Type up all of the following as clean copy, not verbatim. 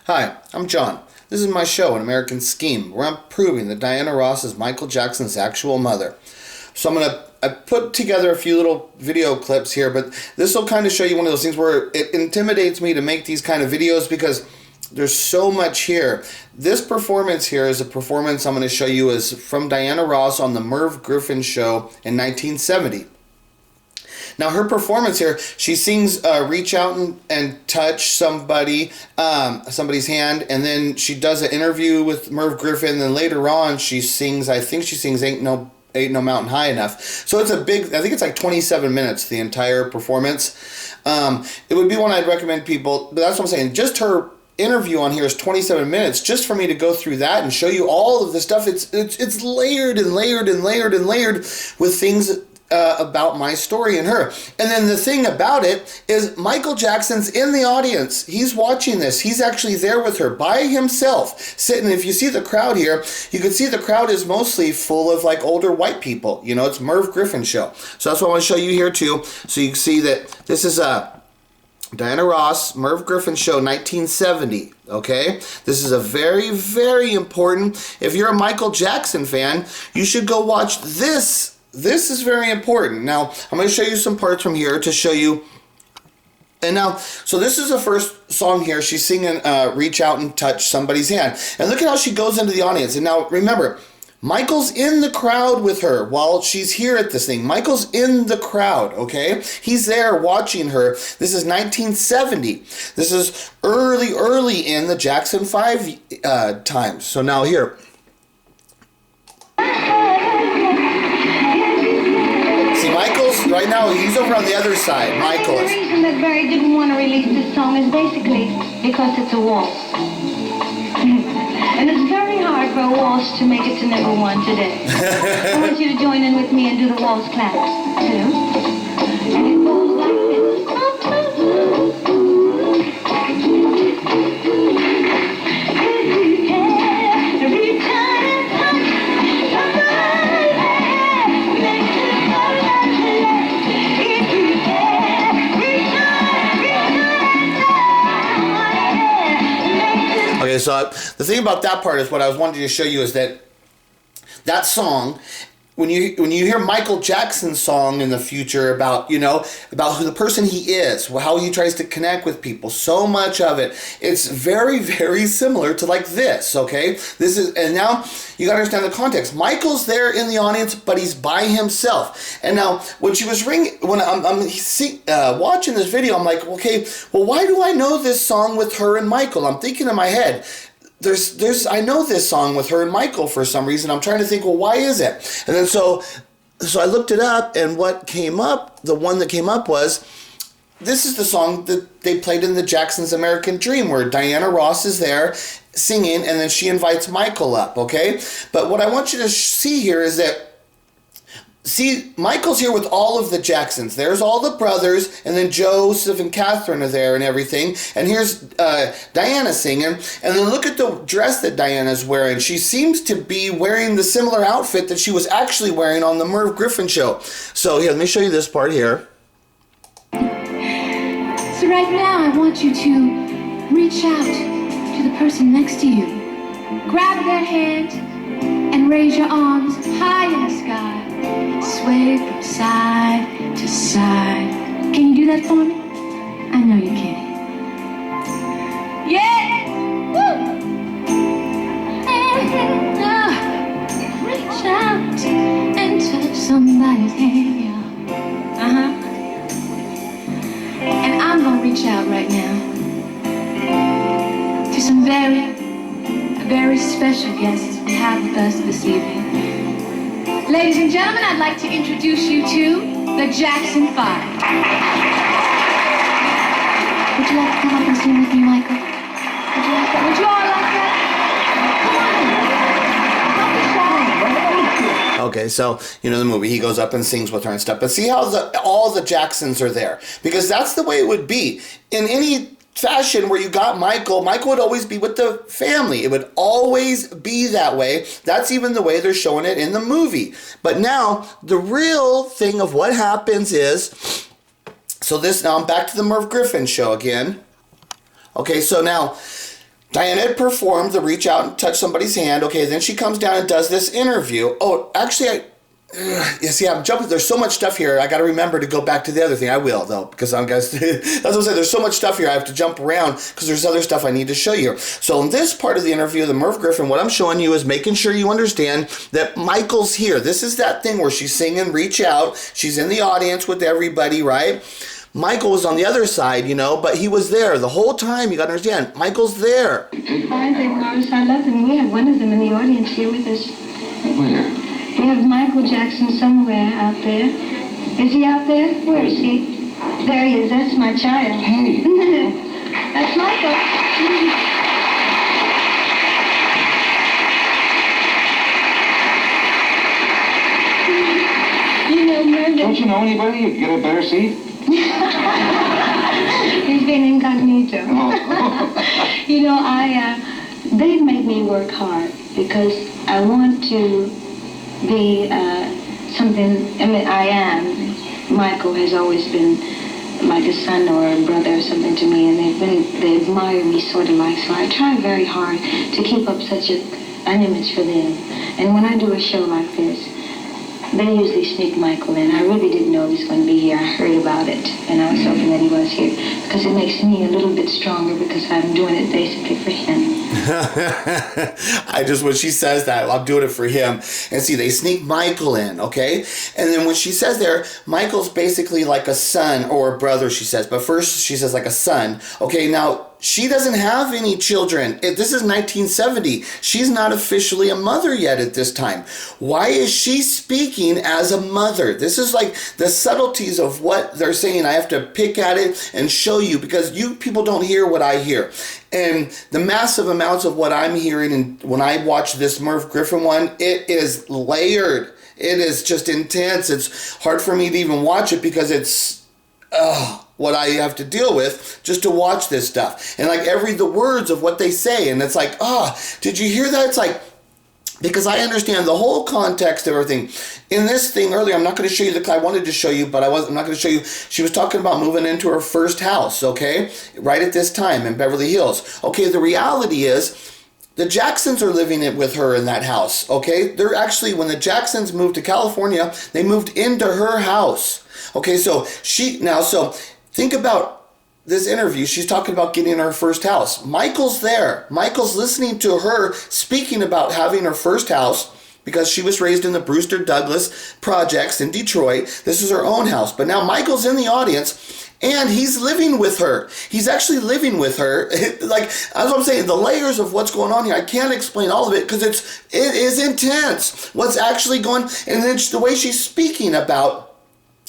Hi, I'm John. This is my show, An American Scheme, where I'm proving that Diana Ross is Michael Jackson's actual mother. So I put together a few little video clips here, but this will kind of show you one of those things where it intimidates me to make these kind of videos because there's so much here. This performance here is a performance I'm going to show you is from Diana Ross on the Merv Griffin show in 1970. Now her performance here, she sings reach out and touch somebody's hand, and then she does an interview with Merv Griffin, and then later on she sings, I think she sings Ain't No Mountain High Enough. So it's a big, I think it's like 27 minutes, the entire performance. It would be one I'd recommend people, but that's what I'm saying, just her interview on here is 27 minutes just for me to go through that and show you all of the stuff. It's layered and layered and layered and layered with things about my story and her. And then the thing about it is Michael Jackson's in the audience. He's watching this. He's actually there with her by himself, sitting. If you see the crowd here, you can see the crowd is mostly full of like older white people. You know, it's Merv Griffin show. So that's what I want to show you here too. So you can see that this is Diana Ross, Merv Griffin show, 1970, okay? This is a very, very important, if you're a Michael Jackson fan, you should go watch this. This is very important. Now, I'm going to show you some parts from here to show you. And now, so this is the first song here. She's singing Reach Out and Touch Somebody's Hand. And look at how she goes into the audience. And now, remember, Michael's in the crowd with her while she's here at this thing. Michael's in the crowd, okay? He's there watching her. This is 1970. This is early in the Jackson 5 times. So now here. See, Michael's, right now, he's over on the other side. Michael is. The reason that Barry didn't want to release this song is basically because it's a waltz. And it's very hard for a waltz to make it to number one today. I want you to join in with me and do the waltz claps, too. And it goes like this. Okay, so the thing about that part is what I was wanting to show you is that song, when you hear Michael Jackson's song in the future about who the person he is, how he tries to connect with people, so much of it, it's very, very similar to like this, okay? This is, and now you gotta understand the context. Michael's there in the audience, but he's by himself. And now when she was when I'm watching this video, I'm like, okay, well, why do I know this song with her and Michael? I'm thinking in my head, I know this song with her and Michael for some reason. I'm trying to think, well, why is it? And then so I looked it up, and what came up, the one that came up was, this is the song that they played in the Jackson's American Dream, where Diana Ross is there singing, and then she invites Michael up, okay? But what I want you to see here is that, see, Michael's here with all of the Jacksons. There's all the brothers, and then Joseph and Catherine are there and everything. And here's Diana singing. And then look at the dress that Diana's wearing. She seems to be wearing the similar outfit that she was actually wearing on the Merv Griffin show. So here, let me show you this part here. So right now, I want you to reach out to the person next to you. Grab their hand and raise your arms high in the sky. Sway from side to side. Can you do that for me? I know you can. Yeah! Woo! Reach out and touch somebody's hand, yeah. And I'm gonna reach out right now to some very, very special guests we have with us this evening. Ladies and gentlemen, I'd like to introduce you to the Jackson 5. Would you like to come up and sing with me, Michael? Would you like that? Would you all like that? Come on. Don't be shy. Okay, so, the movie, he goes up and sings with her and stuff. But see how all the Jacksons are there? Because that's the way it would be. In any fashion where you got Michael would always be with the family. It would always be that way. That's even the way they're showing it in the movie. But now, the real thing of what happens is, so now I'm back to the Merv Griffin show again. Okay, so now, Diana had performed the reach out and touch somebody's hand. Okay, then she comes down and does this interview. Oh, actually, you see, I'm jumping. There's so much stuff here. I got to remember to go back to the other thing. I will, though, because I'm guys. That's what I'm saying. There's so much stuff here. I have to jump around because there's other stuff I need to show you. So in this part of the interview, the Merv Griffin, what I'm showing you is making sure you understand that Michael's here. This is that thing where she's singing "Reach Out." She's in the audience with everybody, right? Michael was on the other side, but he was there the whole time. You got to understand, Michael's there. Hi, they Morris. I love them. We have one of them in the audience here with us. Where? We have Michael Jackson somewhere out there. Is he out there? Where is he? There he is. That's my child. Hey. That's Michael. Murder. Don't you know anybody who could get a better seat? He's been incognito. Oh. They've made me work hard because I want to be something. I mean, I am. Michael has always been like a son or a brother or something to me, and they admire me sort of like. So I try very hard to keep up such an image for them. And when I do a show like this, they usually sneak Michael in. I really didn't know he was going to be here. I heard about it, and I was hoping that he was here because it makes me a little bit stronger because I'm doing it basically for him. When she says that, I'm doing it for him. And see, they sneak Michael in, okay? And then when she says there, Michael's basically like a son or a brother, she says. But first, she says like a son. Okay, now, she doesn't have any children. This is 1970. She's not officially a mother yet at this time. Why is she speaking as a mother? This is like the subtleties of what they're saying. I have to pick at it and show you because you people don't hear what I hear. And the massive amounts of what I'm hearing, and when I watch this Merv Griffin one, it is layered. It is just intense. It's hard for me to even watch it because it's what I have to deal with just to watch this stuff. And like the words of what they say, and it's like, did you hear that? It's like, because I understand the whole context of everything. In this thing earlier, I'm not going to show you I wanted to show you, but I'm not going to show you. She was talking about moving into her first house, okay? Right at this time in Beverly Hills. Okay, the reality is, the Jacksons are living with her in that house, okay? They're actually, when the Jacksons moved to California, they moved into her house. Okay, so think about this interview. She's talking about getting her first house. Michael's there. Michael's listening to her speaking about having her first house because she was raised in the Brewster Douglas projects in Detroit. This is her own house. But now Michael's in the audience and he's living with her. He's actually living with her. Like, as I'm saying, the layers of what's going on here, I can't explain all of it because it is intense. What's actually going, and then the way she's speaking about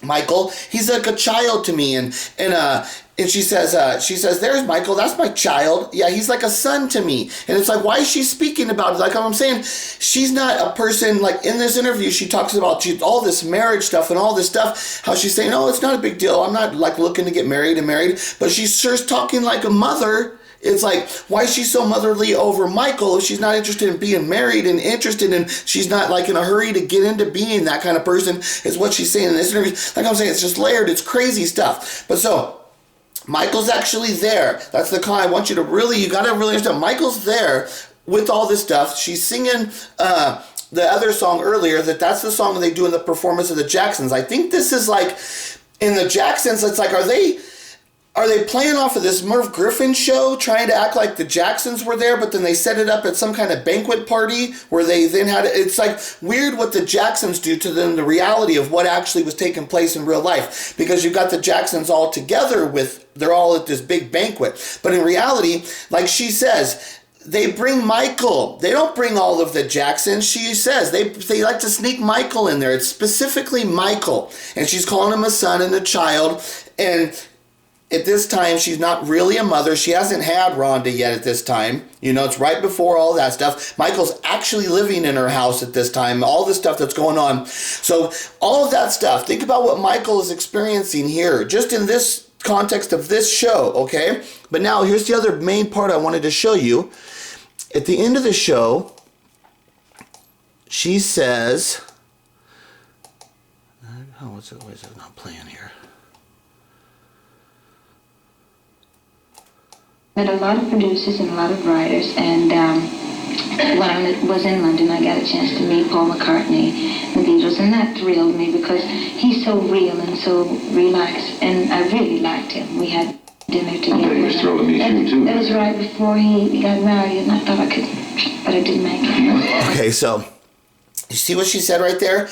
Michael, he's like a child to me, and she says, there's Michael, that's my child. Yeah, he's like a son to me. And it's like, why is she speaking about it? Like I'm saying, she's not a person, like in this interview, she talks about all this marriage stuff and all this stuff, how she's saying, it's not a big deal. I'm not like looking to get married, but she's sure talking like a mother. It's like, why is she so motherly over Michael if she's not interested in being married and she's not like in a hurry to get into being that kind of person is what she's saying in this interview. Like I'm saying, it's just layered. It's crazy stuff. But so, Michael's actually there. That's the call. I want you to you got to really understand. Michael's there with all this stuff. She's singing the other song earlier, that's the song they do in the performance of the Jacksons. I think this is like, in the Jacksons, it's like, are they playing off of this Merv Griffin show, trying to act like the Jacksons were there, but then they set it up at some kind of banquet party where they then had it? It's like weird what the Jacksons do to them, the reality of what actually was taking place in real life. Because you've got the Jacksons all together they're all at this big banquet. But in reality, like she says, they bring Michael. They don't bring all of the Jacksons. She says they like to sneak Michael in there. It's specifically Michael. And she's calling him a son and a child. And at this time, she's not really a mother. She hasn't had Rhonda yet at this time. It's right before all that stuff. Michael's actually living in her house at this time. All this stuff that's going on. So all of that stuff. Think about what Michael is experiencing here. Just in this context of this show, okay? But now here's the other main part I wanted to show you. At the end of the show, she says, why is it not playing here? met a lot of producers and a lot of writers, and when I was in London, I got a chance to meet Paul McCartney, the Beatles, and that thrilled me because he's so real and so relaxed, and I really liked him. We had dinner together. I bet he was thrilled to meet you, too. That was right before he got married, and I thought I could, but I didn't make it. Okay, so you see what she said right there?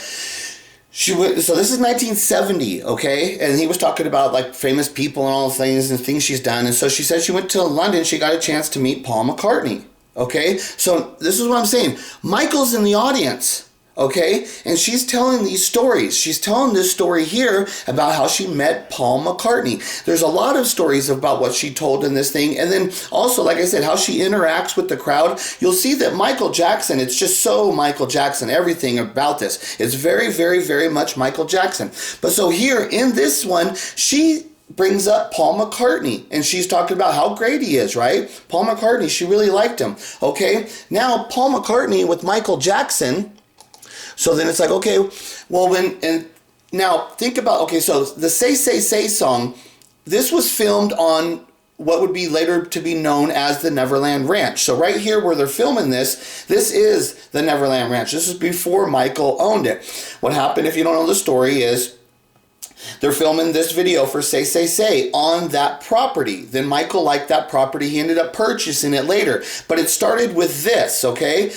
So this is 1970, okay? And he was talking about like famous people and all the things she's done. And so she said she went to London, she got a chance to meet Paul McCartney, okay? So this is what I'm saying. Michael's in the audience, okay? And she's telling these stories. She's telling this story here about how she met Paul McCartney. There's a lot of stories about what she told in this thing. And then also, like I said, how she interacts with the crowd. You'll see that Michael Jackson, it's just so Michael Jackson, everything about this. It's very, very, very much Michael Jackson. But so here in this one, she brings up Paul McCartney, and she's talking about how great he is, right? Paul McCartney, she really liked him, okay? Now, Paul McCartney with Michael Jackson. So then it's like, okay, well, and now think about, okay, so the Say, Say, Say song, this was filmed on what would be later to be known as the Neverland Ranch. So right here where they're filming this is the Neverland Ranch. This is before Michael owned it. What happened, if you don't know the story, is they're filming this video for Say, Say, Say on that property. Then Michael liked that property. He ended up purchasing it later. But it started with this, okay?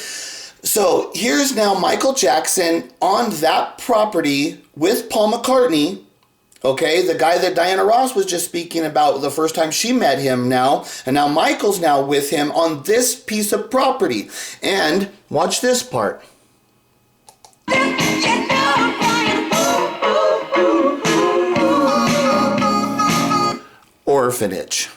So here's now Michael Jackson on that property with Paul McCartney, okay, the guy that Diana Ross was just speaking about the first time she met him now, and now Michael's now with him on this piece of property. And watch this part. Orphanage.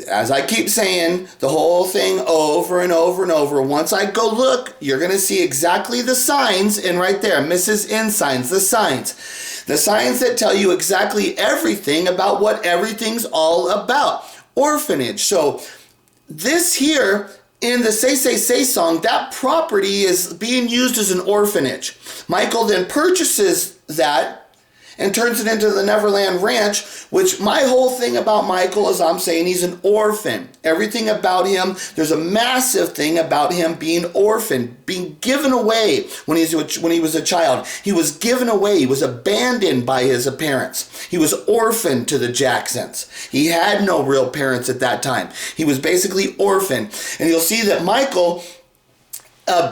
As I keep saying, the whole thing over and over and over. Once I go look, you're going to see exactly the signs. And right there, Mrs. N signs, the signs. The signs that tell you exactly everything about what everything's all about. Orphanage. So this here in the Say, Say, Say song, that property is being used as an orphanage. Michael then purchases that and turns it into the Neverland Ranch, which my whole thing about Michael is I'm saying he's an orphan. Everything about him, there's a massive thing about him being orphaned, being given away when he was a child. He was given away. He was abandoned by his parents. He was orphaned to the Jacksons. He had no real parents at that time. He was basically orphaned. And you'll see that Michael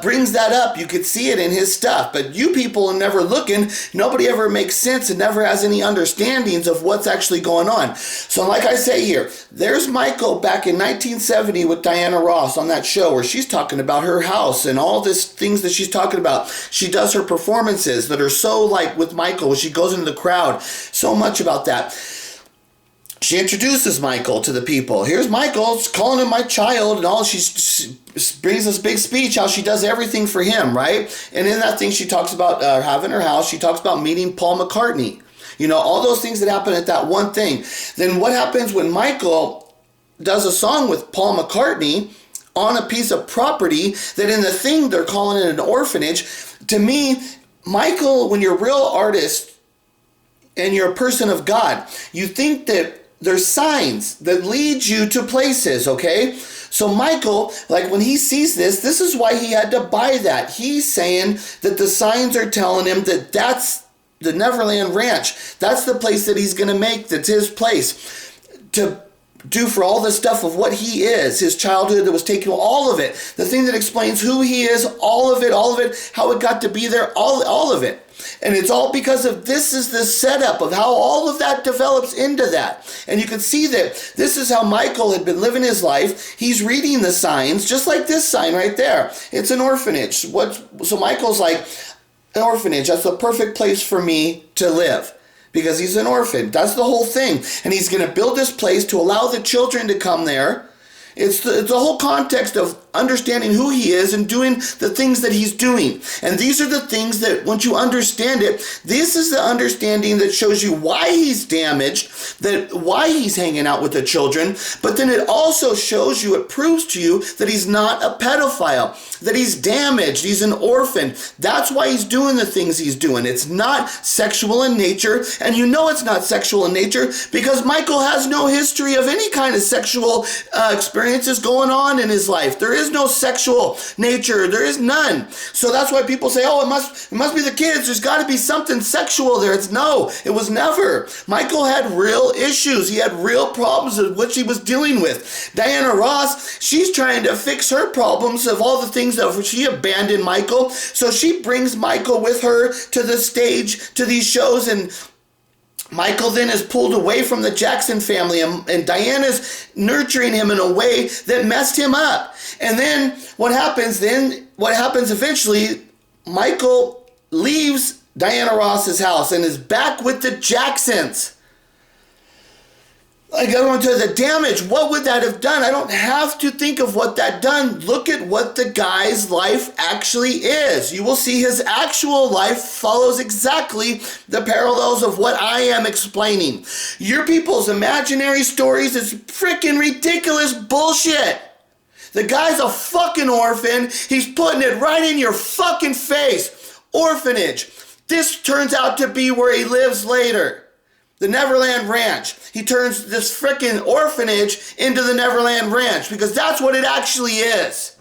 brings that up. You could see it in his stuff, but you people are never looking. Nobody ever makes sense and never has any understandings of what's actually going on. So like I say here, there's Michael back in 1970 with Diana Ross on that show where she's talking about her house and all these things that she's talking about. She does her performances that are so like with Michael when she goes into the crowd, so much about that. She introduces Michael to the people. Here's Michael, calling him my child and all. She brings this big speech how she does everything for him, right? And in that thing, she talks about having her house. She talks about meeting Paul McCartney. You know, all those things that happen at that one thing. Then what happens when Michael does a song with Paul McCartney on a piece of property that in the thing they're calling it an orphanage? To me, Michael, when you're a real artist and you're a person of God, you think that there's signs that lead you to places, okay? So Michael, like when he sees this is why he had to buy that. He's saying that the signs are telling him that that's the Neverland Ranch. That's the place that he's going to make, that's his place to do for all the stuff of what he is, his childhood that was taken, all of it, the thing that explains who he is, all of it, how it got to be there, all of it. And it's all because of this is the setup of how all of that develops into that. And you can see that this is how Michael had been living his life. He's reading the signs, just like this sign right there. It's an orphanage. So Michael's like, an orphanage, that's the perfect place for me to live. Because he's an orphan. That's the whole thing. And he's going to build this place to allow the children to come there. It's the whole context of understanding who he is and doing the things that he's doing. And these are the things that, once you understand it, this is the understanding that shows you why he's damaged, that why he's hanging out with the children, but then it also shows you, it proves to you that he's not a pedophile, that he's damaged, he's an orphan. That's why he's doing the things he's doing. It's not sexual in nature, and you know it's not sexual in nature because Michael has no history of any kind of sexual experiences going on in his life. There is no sexual nature. There is none. So that's why people say, oh, it must be the kids. There's got to be something sexual there. No, it was never. Michael had real issues. He had real problems with which he was dealing with. Diana Ross, she's trying to fix her problems of all the things that she abandoned Michael. So she brings Michael with her to the stage, to these shows, and Michael then is pulled away from the Jackson family, and Diana's nurturing him in a way that messed him up. And then what happens eventually, Michael leaves Diana Ross's house and is back with the Jacksons. Like, I went to the damage. What would that have done? I don't have to think of what that done. Look at what the guy's life actually is. You will see his actual life follows exactly the parallels of what I am explaining. Your people's imaginary stories is freaking ridiculous bullshit. The guy's a fucking orphan. He's putting it right in your fucking face. Orphanage. This turns out to be where he lives later. The Neverland Ranch. He turns this frickin' orphanage into the Neverland Ranch because that's what it actually is.